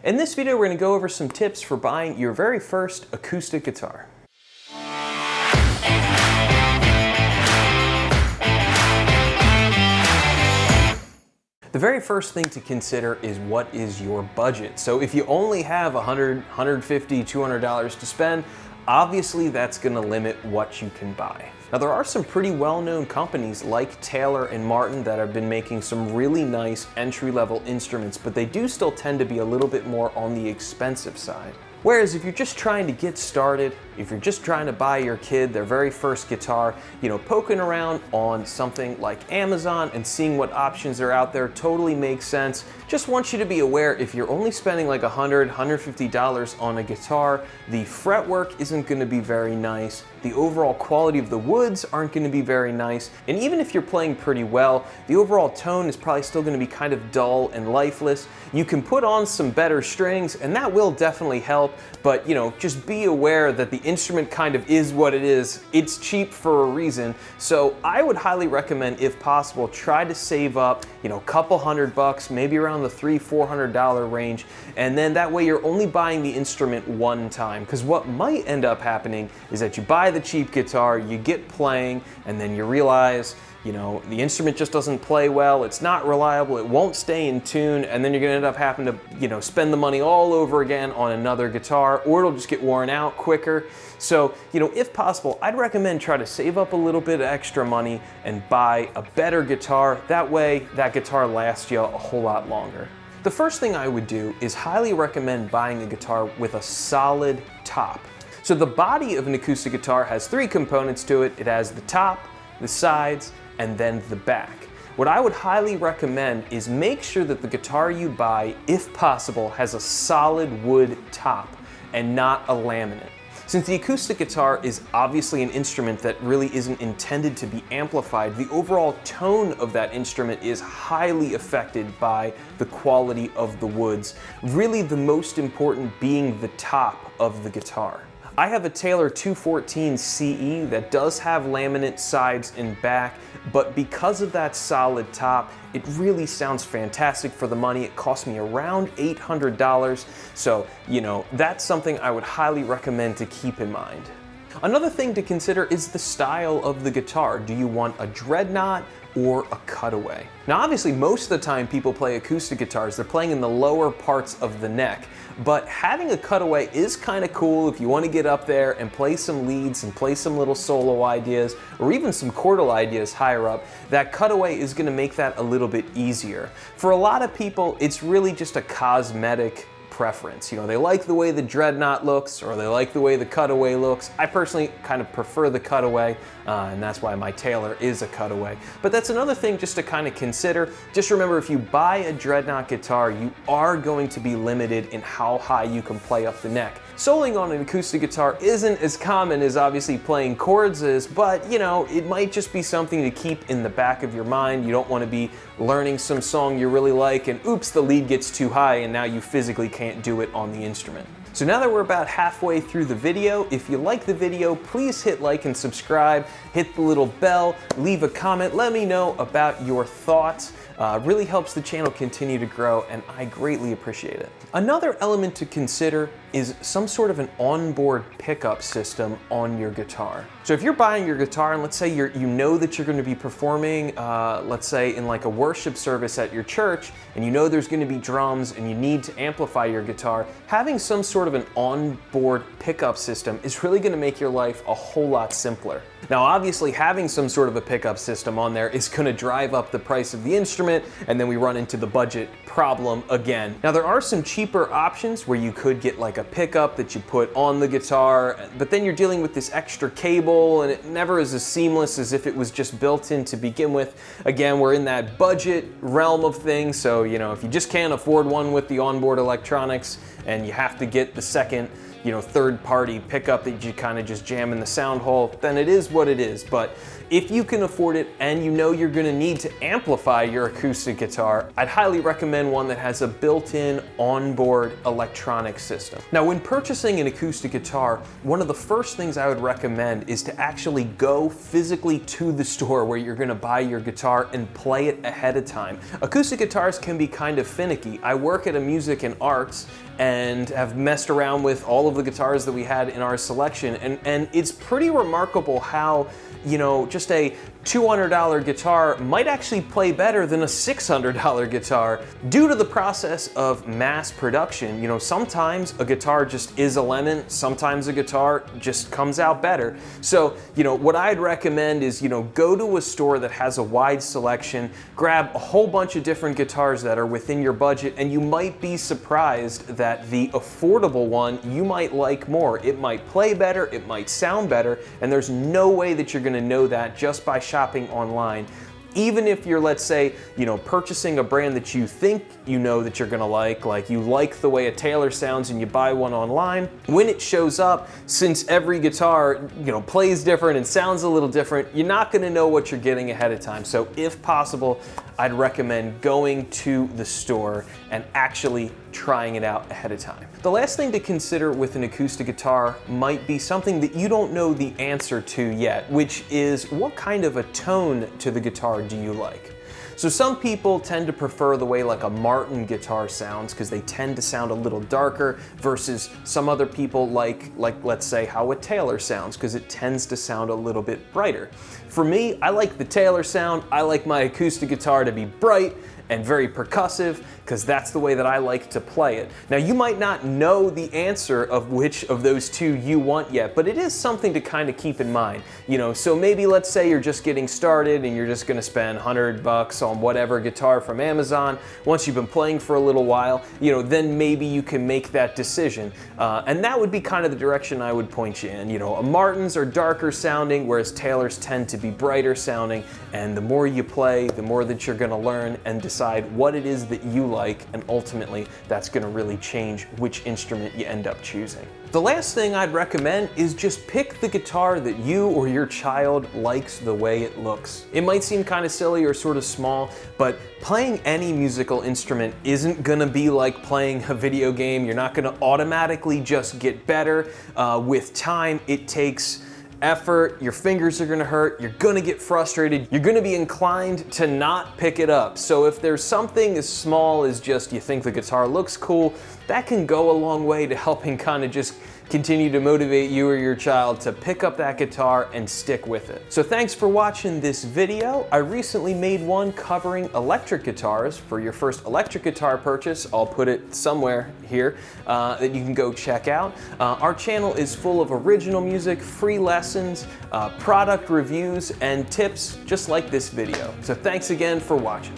In this video, we're going to go over some tips for buying your very first acoustic guitar. The very first thing to consider is what is your budget. So if you only have $100, $150, $200 to spend, obviously that's going to limit what you can buy. Now there are some pretty well-known companies like Taylor and Martin that have been making some really nice entry-level instruments, but they do still tend to be a little bit more on the expensive side. Whereas if you're just trying to get started, if you're just trying to buy your kid their very first guitar, poking around on something like Amazon and seeing what options are out there totally makes sense. Just want you to be aware, if you're only spending like $100, $150 on a guitar, the fretwork isn't going to be very nice, the overall quality of the woods aren't going to be very nice, and even if you're playing pretty well, the overall tone is probably still going to be kind of dull and lifeless. You can put on some better strings, and that will definitely help, but just be aware that the instrument kind of is what it is. It's cheap for a reason, so I would highly recommend, if possible, try to save up, a couple $100, maybe around the $300-$400 range, and then that way you're only buying the instrument one time, because what might end up happening is that you buy the cheap guitar, you get playing, and then you realize the instrument just doesn't play well, it's not reliable, it won't stay in tune, and then you're gonna end up having to, spend the money all over again on another guitar, or it'll just get worn out quicker. So, if possible, I'd recommend try to save up a little bit of extra money and buy a better guitar. That way, that guitar lasts you a whole lot longer. The first thing I would do is highly recommend buying a guitar with a solid top. So the body of an acoustic guitar has three components to it. It has the top, the sides, and then the back. What I would highly recommend is make sure that the guitar you buy, if possible, has a solid wood top and not a laminate. Since the acoustic guitar is obviously an instrument that really isn't intended to be amplified, the overall tone of that instrument is highly affected by the quality of the woods, really the most important being the top of the guitar. I have a Taylor 214 CE that does have laminate sides and back, but because of that solid top, it really sounds fantastic for the money. It cost me around $800, so that's something I would highly recommend to keep in mind. Another thing to consider is the style of the guitar. Do you want a dreadnought or a cutaway? Now obviously most of the time people play acoustic guitars, they're playing in the lower parts of the neck, but having a cutaway is kind of cool if you want to get up there and play some leads and play some little solo ideas or even some chordal ideas higher up. That cutaway is going to make that a little bit easier. For a lot of people, it's really just a cosmetic preference. They like the way the dreadnought looks or they like the way the cutaway looks. I personally kind of prefer the cutaway, and that's why my Taylor is a cutaway. But that's another thing just to kind of consider. Just remember, if you buy a dreadnought guitar, you are going to be limited in how high you can play up the neck. Soloing on an acoustic guitar isn't as common as obviously playing chords is, but it might just be something to keep in the back of your mind. You don't want to be learning some song you really like and oops, the lead gets too high and now you physically can't do it on the instrument. So now that we're about halfway through the video, if you like the video, please hit like and subscribe, hit the little bell, leave a comment, let me know about your thoughts. Really helps the channel continue to grow, and I greatly appreciate it. Another element to consider is some sort of an onboard pickup system on your guitar. So if you're buying your guitar and let's say you know that you're going to be performing, let's say in like a worship service at your church, and you know there's going to be drums and you need to amplify your guitar, having some sort of an onboard pickup system is really going to make your life a whole lot simpler. Now obviously having some sort of a pickup system on there is going to drive up the price of the instrument, and then we run into the budget problem again. Now there are some cheaper options where you could get like a pickup that you put on the guitar, but then you're dealing with this extra cable and it never is as seamless as if it was just built in to begin with. Again, we're in that budget realm of things, so if you just can't afford one with the onboard electronics and you have to get the second third-party pickup that you kind of just jam in the sound hole, then it is what it is. But if you can afford it and you're going to need to amplify your acoustic guitar, I'd highly recommend one that has a built-in onboard electronic system. Now, when purchasing an acoustic guitar, one of the first things I would recommend is to actually go physically to the store where you're going to buy your guitar and play it ahead of time. Acoustic guitars can be kind of finicky. I work at a music and arts, and have messed around with all of the guitars that we had in our selection, and it's pretty remarkable how, you know, just a $200 guitar might actually play better than a $600 guitar due to the process of mass production. You know, sometimes a guitar just is a lemon, sometimes a guitar just comes out better. So, you know, what I'd recommend is, you know, go to a store that has a wide selection, grab a whole bunch of different guitars that are within your budget, and you might be surprised that the affordable one you might like more. It might play better, it might sound better, and there's no way that you're gonna know that just by shopping online. Even if you're, let's say, you know, purchasing a brand that you think you know that you're gonna like you like the way a Taylor sounds and you buy one online, when it shows up, since every guitar, you know, plays different and sounds a little different, you're not gonna know what you're getting ahead of time. So if possible, I'd recommend going to the store and actually trying it out ahead of time. The last thing to consider with an acoustic guitar might be something that you don't know the answer to yet, which is what kind of a tone to the guitar do you like? So some people tend to prefer the way like a Martin guitar sounds because they tend to sound a little darker, versus some other people like let's say how a Taylor sounds because it tends to sound a little bit brighter. For me, I like the Taylor sound. I like my acoustic guitar to be bright and very percussive because that's the way that I like to play it. Now, you might not know the answer of which of those two you want yet, but it is something to kind of keep in mind. You know, so maybe let's say you're just getting started and you're just gonna spend $100 on whatever guitar from Amazon. Once you've been playing for a little while, you know, then maybe you can make that decision. And that would be kind of the direction I would point you in. You know, Martins are darker sounding, whereas Taylors tend to be brighter sounding. And the more you play, the more that you're gonna learn and decide what it is that you like, and ultimately that's going to really change which instrument you end up choosing. The last thing I'd recommend is just pick the guitar that you or your child likes the way it looks. It might seem kind of silly or sort of small, but playing any musical instrument isn't going to be like playing a video game. You're not going to automatically just get better. With time, it takes effort, your fingers are gonna hurt, you're gonna get frustrated, you're gonna be inclined to not pick it up. So if there's something as small as just you think the guitar looks cool, that can go a long way to helping kind of just continue to motivate you or your child to pick up that guitar and stick with it. So thanks for watching this video. I recently made one covering electric guitars for your first electric guitar purchase. I'll put it somewhere here that you can go check out. Our channel is full of original music, free lessons, product reviews, and tips just like this video. So thanks again for watching.